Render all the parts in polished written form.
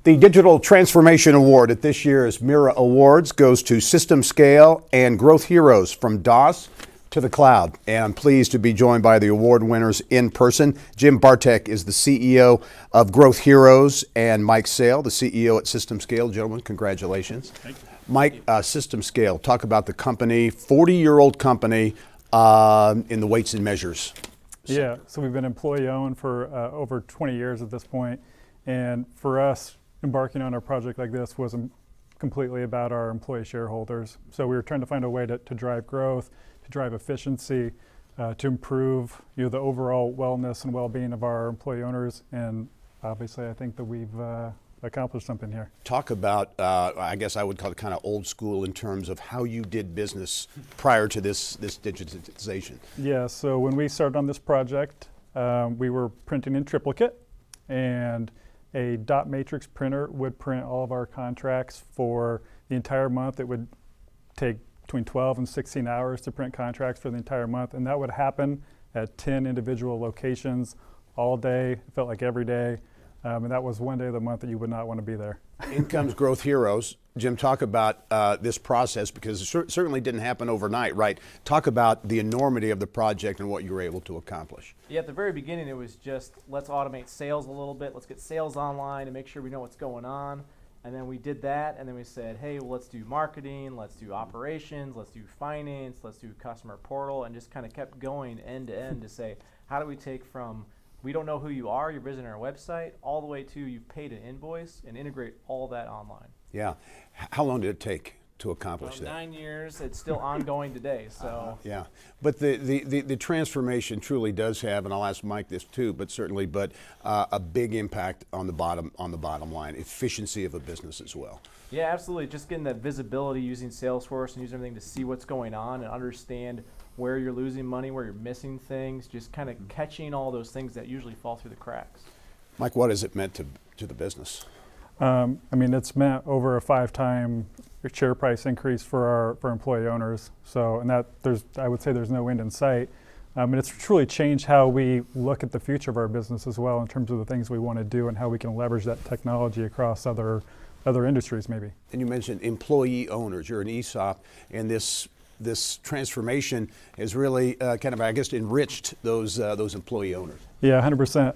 The Digital Transformation Award at this year's Mira Awards goes to System Scale and Growth Heroes from DOS to the cloud. And I'm pleased to be joined by the award winners in person. Jim Bartek is the CEO of Growth Heroes, and Mike Sale, the CEO at System Scale. Gentlemen, congratulations. Thank you. Mike, System Scale, talk about the company, 40-year-old company in the weights and measures. Yeah, so we've been employee owned for over 20 years at this point. And for us, embarking on a project like this wasn't completely about our employee shareholders. So we were trying to find a way to drive growth, to drive efficiency, to improve the overall wellness and well-being of our employee owners. And obviously, I think that we've accomplished something here. Talk about, I guess I would call it kind of old school in terms of how you did business prior to this digitization. Yeah, so when we started on this project, we were printing in triplicate, and a dot matrix printer would print all of our contracts for the entire month. It would take between 12 and 16 hours to print contracts for the entire month, and that would happen at 10 individual locations all day. It felt like every day, and that was one day of the month that you would not want to be there. In comes Growth Heroes. Jim, talk about this process, because it certainly didn't happen overnight, right? Talk about the enormity of the project and what you were able to accomplish. Yeah, at the very beginning, it was just, let's automate sales a little bit. Let's get sales online and make sure we know what's going on. And then we did that, and then we said, hey, well, let's do marketing, let's do operations, let's do finance, let's do customer portal, and just kind of kept going end to end to say, how do we take from we don't know who you are, you're visiting our website, all the way to you've paid an invoice, and integrate all that online. Yeah. How long did it take to accomplish that? 9 years. It's still ongoing today. So yeah, but the transformation truly does have, and I'll ask Mike this too, but certainly, a big impact on the bottom line, efficiency of a business as well. Yeah, absolutely. Just getting that visibility using Salesforce and using everything to see what's going on and understand where you're losing money, where you're missing things, just kind of catching all those things that usually fall through the cracks. Mike, what has it meant to the business? I mean, it's meant over a 5-time share price increase for our employee owners. So, and that I would say there's no end in sight. And it's truly changed how we look at the future of our business as well, in terms of the things we want to do and how we can leverage that technology across other industries maybe. And you mentioned employee owners. You're an ESOP, and this transformation has really kind of, I guess, enriched those employee owners. Yeah, 100%.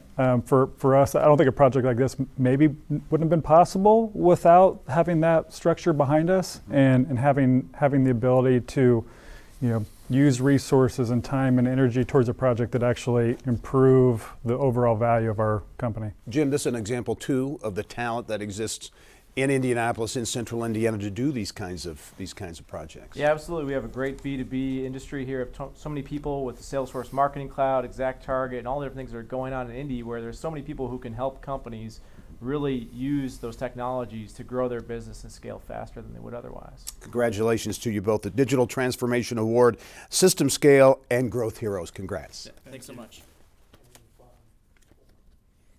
For us, I don't think a project like this maybe wouldn't have been possible without having that structure behind us, and having the ability to, use resources and time and energy towards a project that actually improve the overall value of our company. Jim, this is an example too of the talent that exists in Indianapolis, in central Indiana, to do these kinds of projects. Yeah, absolutely. We have a great B2B industry here of so many people with the Salesforce Marketing Cloud, ExactTarget, and all the different things that are going on in Indy, where there's so many people who can help companies really use those technologies to grow their business and scale faster than they would otherwise. Congratulations to you both. The Digital Transformation Award, System Scale, and Growth Heroes. Congrats. Yeah, thanks so much.